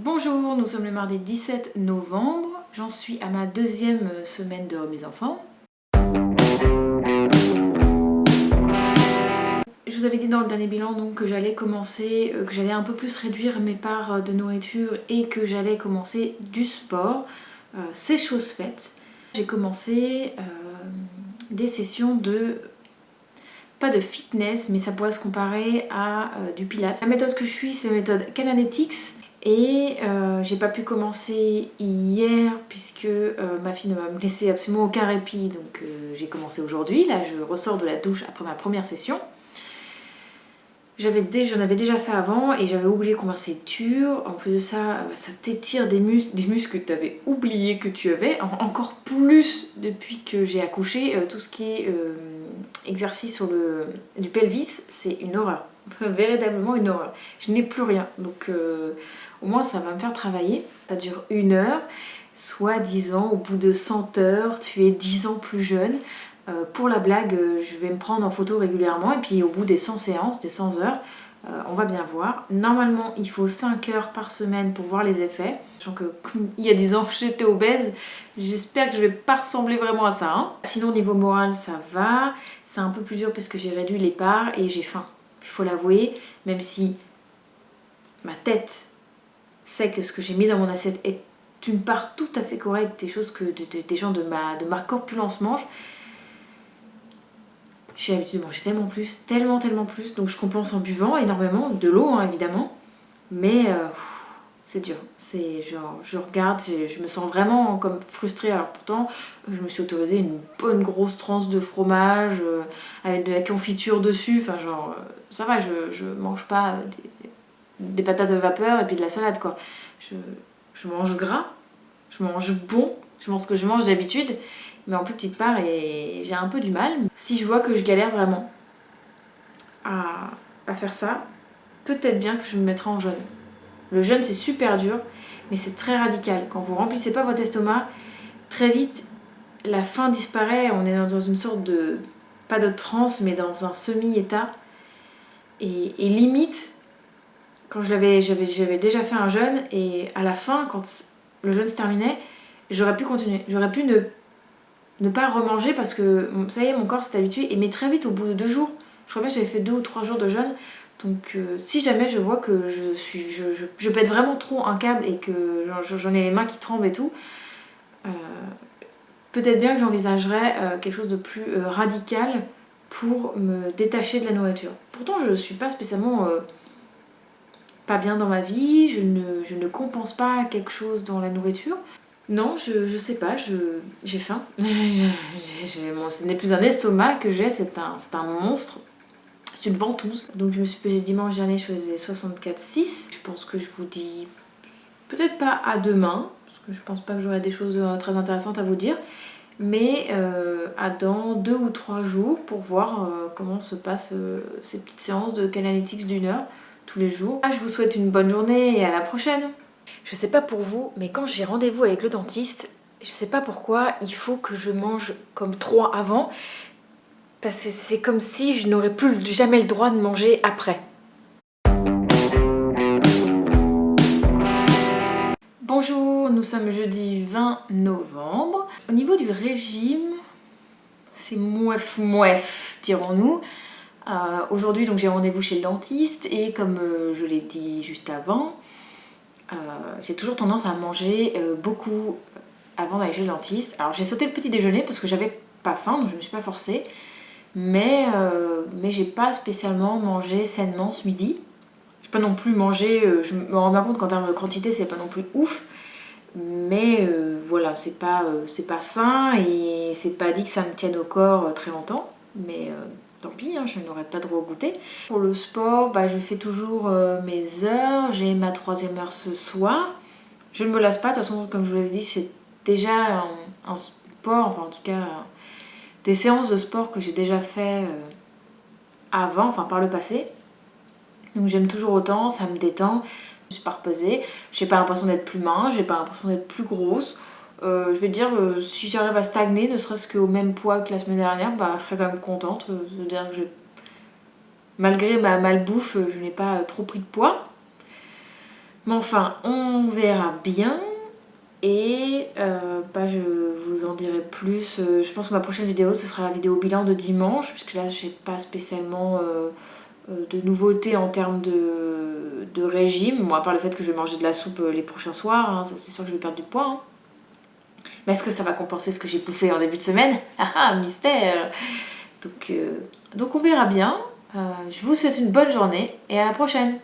Bonjour, nous sommes le mardi 17 novembre. J'en suis à ma deuxième semaine de remise en forme. Je vous avais dit dans le dernier bilan donc, que j'allais commencer, que j'allais un peu plus réduire mes parts de nourriture et que j'allais commencer du sport. C'est chose faite. J'ai commencé des sessions de... pas de fitness, mais ça pourrait se comparer à du pilates. La méthode que je suis, c'est la méthode Kalanetics. Et j'ai pas pu commencer hier puisque ma fille ne va me laisser absolument aucun répit, donc j'ai commencé aujourd'hui. Là je ressors de la douche après ma première session. J'en avais déjà fait avant et j'avais oublié combien c'est dur. En plus de ça, ça t'étire des muscles que tu avais oublié que tu avais. Encore plus depuis que j'ai accouché. Tout ce qui est exercice sur du pelvis, c'est une horreur. Véritablement une horreur. Je n'ai plus rien. Donc au moins ça va me faire travailler. Ça dure 1 heure. Soi-disant, au bout de 100 heures, tu es 10 ans plus jeune. Pour la blague, je vais me prendre en photo régulièrement et puis au bout des 100 séances, des 100 heures, on va bien voir. Normalement, il faut 5 heures par semaine pour voir les effets. Sachant que il y a 10 ans, j'étais obèse. J'espère que je vais pas ressembler vraiment à ça. Hein. Sinon, au niveau moral, ça va. C'est un peu plus dur parce que j'ai réduit les parts et j'ai faim. Il faut l'avouer, même si ma tête sait que ce que j'ai mis dans mon assiette est une part tout à fait correcte des choses que des gens de ma corpulence mangent. J'ai l'habitude de manger tellement plus, donc je compense en buvant énormément, de l'eau hein, évidemment, mais c'est dur, c'est genre, je regarde, je me sens vraiment comme frustrée, alors pourtant je me suis autorisée une bonne grosse tranche de fromage, avec de la confiture dessus, enfin genre, ça va, je mange pas des patates à vapeur et puis de la salade quoi, je mange gras, je mange bon, je mange ce que je mange d'habitude, mais en plus petite part et j'ai un peu du mal. Si je vois que je galère vraiment à faire ça, peut-être bien que je me mettrai en jeûne. Le jeûne c'est super dur, mais c'est très radical. Quand vous remplissez pas votre estomac, très vite la faim disparaît, on est dans une sorte de, pas de transe, mais dans un semi-état. Et limite, quand j'avais déjà fait un jeûne, et à la fin, quand le jeûne se terminait, j'aurais pu continuer. J'aurais pu ne pas remanger parce que ça y est, mon corps s'est habitué. Mais très vite, au bout de 2 jours, je crois bien que j'avais fait 2 ou 3 jours de jeûne. Donc si jamais je vois que je pète vraiment trop un câble et que j'en ai les mains qui tremblent et tout, peut-être bien que j'envisagerais quelque chose de plus radical pour me détacher de la nourriture. Pourtant, je suis pas spécialement pas bien dans ma vie, je ne compense pas quelque chose dans la nourriture. Non, je sais pas, j'ai faim. Ce n'est plus un estomac que j'ai, c'est un monstre. C'est une ventouse. Donc je me suis pesée dimanche dernier, je faisais 64,6. Je pense que je vous dis peut-être pas à demain, parce que je pense pas que j'aurai des choses très intéressantes à vous dire, mais à dans 2 ou 3 jours pour voir comment se passent ces petites séances de Kalanetics d'1 heure tous les jours. Je vous souhaite une bonne journée et à la prochaine. Je sais pas pour vous, mais quand j'ai rendez-vous avec le dentiste, je sais pas pourquoi, il faut que je mange comme 3 avant, parce que c'est comme si je n'aurais plus jamais le droit de manger après. Bonjour, nous sommes jeudi 20 novembre. Au niveau du régime, c'est mouef, dirons-nous. Aujourd'hui, donc j'ai rendez-vous chez le dentiste et comme je l'ai dit juste avant, j'ai toujours tendance à manger beaucoup avant d'aller chez le dentiste. Alors j'ai sauté le petit déjeuner parce que j'avais pas faim, donc je me suis pas forcée. Mais j'ai pas spécialement mangé sainement ce midi. J'ai pas non plus mangé, je me rends bien compte qu'en termes de quantité c'est pas non plus ouf. Mais voilà, c'est pas sain et c'est pas dit que ça me tienne au corps très longtemps. Mais tant pis, hein, je n'aurais pas trop goûté. Pour le sport, je fais toujours mes heures. J'ai ma 3e heure ce soir. Je ne me lasse pas, de toute façon, comme je vous l'ai dit, c'est déjà un sport, enfin en tout cas des séances de sport que j'ai déjà fait avant, enfin par le passé. Donc j'aime toujours autant, ça me détend. Je me suis pas repesée, j'ai pas l'impression d'être plus mince, j'ai pas l'impression d'être plus grosse. Je vais dire, si j'arrive à stagner, ne serait-ce qu'au même poids que la semaine dernière, je serais quand même contente. C'est-à-dire que malgré ma malbouffe, je n'ai pas trop pris de poids. Mais enfin, on verra bien. Et je vous en dirai plus. Je pense que ma prochaine vidéo, ce sera la vidéo bilan de dimanche, puisque là, j'ai pas spécialement de nouveautés en termes de régime. Bon, à part le fait que je vais manger de la soupe les prochains soirs, hein, ça c'est sûr que je vais perdre du poids. Hein. Mais est-ce que ça va compenser ce que j'ai bouffé en début de semaine? Ah, mystère. Donc on verra bien. Je vous souhaite une bonne journée et à la prochaine.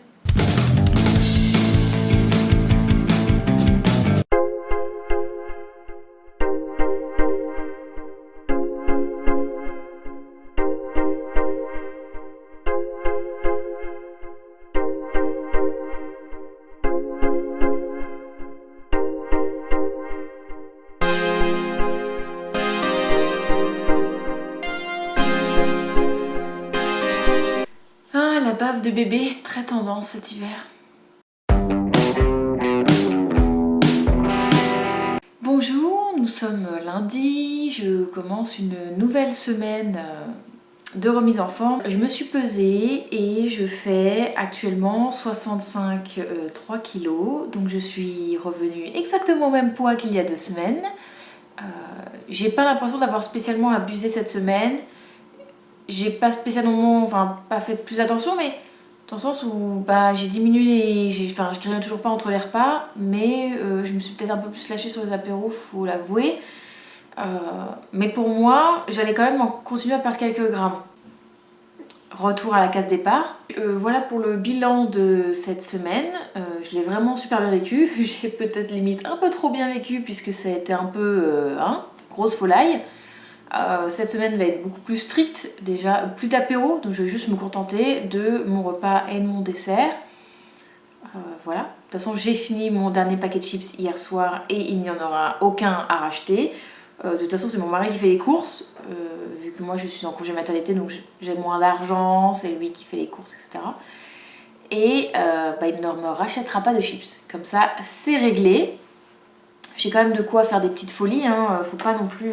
Ah, la bave de bébé, très tendance cet hiver. Bonjour, nous sommes lundi, je commence une nouvelle semaine de remise en forme. Je me suis pesée et je fais actuellement 65,3 kg, donc je suis revenue exactement au même poids qu'il y a 2 semaines. J'ai pas l'impression d'avoir spécialement abusé cette semaine. J'ai pas spécialement, pas fait plus attention, mais dans le sens où j'ai diminué je grignote toujours pas entre les repas, mais je me suis peut-être un peu plus lâchée sur les apéros, faut l'avouer. Mais pour moi, j'allais quand même continuer à perdre quelques grammes. Retour à la case départ. Voilà pour le bilan de cette semaine. Je l'ai vraiment super bien vécu. J'ai peut-être limite un peu trop bien vécu puisque ça a été un peu grosse volaille. Cette semaine va être beaucoup plus stricte, déjà plus d'apéro, donc je vais juste me contenter de mon repas et de mon dessert. Voilà, de toute façon j'ai fini mon dernier paquet de chips hier soir et il n'y en aura aucun à racheter. De toute façon c'est mon mari qui fait les courses, vu que moi je suis en congé maternité donc j'ai moins d'argent, c'est lui qui fait les courses, etc. Et il ne me rachètera pas de chips, comme ça c'est réglé. J'ai quand même de quoi faire des petites folies, hein. Faut pas non plus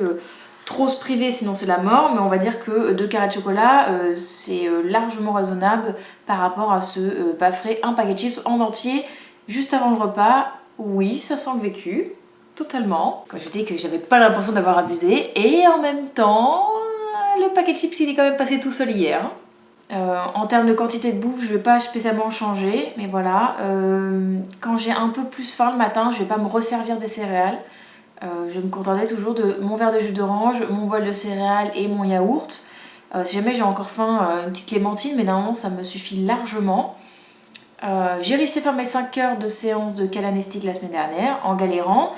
trop se priver sinon c'est la mort, mais on va dire que 2 carrés de chocolat c'est largement raisonnable par rapport à se baffer un paquet de chips en entier juste avant le repas. Oui, ça sent le vécu, totalement. Quand je dis que j'avais pas l'impression d'avoir abusé, et en même temps, le paquet de chips il est quand même passé tout seul hier. En termes de quantité de bouffe, je vais pas spécialement changer, mais voilà. Quand j'ai un peu plus faim le matin, je vais pas me resservir des céréales. Je me contentais toujours de mon verre de jus d'orange, mon bol de céréales et mon yaourt. Si jamais j'ai encore faim, une petite clémentine, mais normalement ça me suffit largement. J'ai réussi à faire mes 5 heures de séance de calanéstique la semaine dernière en galérant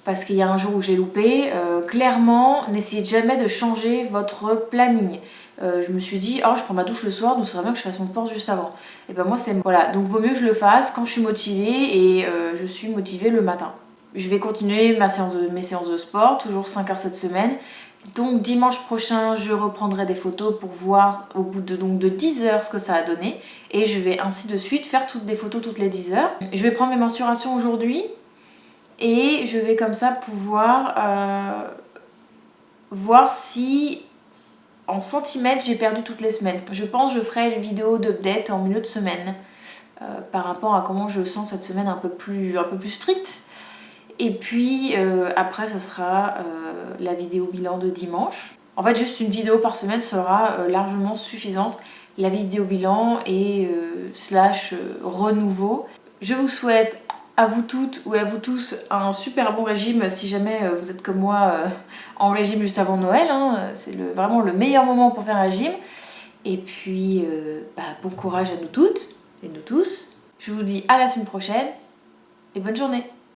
parce qu'il y a un jour où j'ai loupé. Clairement, n'essayez jamais de changer votre planning. Je me suis dit, je prends ma douche le soir, donc ce serait bien que je fasse mon sport juste avant. Et ben moi c'est... Voilà, donc vaut mieux que je le fasse quand je suis motivée et je suis motivée le matin. Je vais continuer mes séances de sport, toujours 5 heures cette semaine. Donc dimanche prochain, je reprendrai des photos pour voir au bout de 10 heures ce que ça a donné. Et je vais ainsi de suite faire des photos toutes les 10 heures. Je vais prendre mes mensurations aujourd'hui. Et je vais comme ça pouvoir voir si en centimètres j'ai perdu toutes les semaines. Je pense que je ferai une vidéo d'update en milieu de semaine par rapport à comment je sens cette semaine un peu plus stricte. Et puis après ce sera la vidéo bilan de dimanche. En fait juste une vidéo par semaine sera largement suffisante. La vidéo bilan et renouveau. Je vous souhaite à vous toutes ou à vous tous un super bon régime si jamais vous êtes comme moi en régime juste avant Noël. Hein. C'est vraiment le meilleur moment pour faire un régime. Et puis bon courage à nous toutes et nous tous. Je vous dis à la semaine prochaine et bonne journée.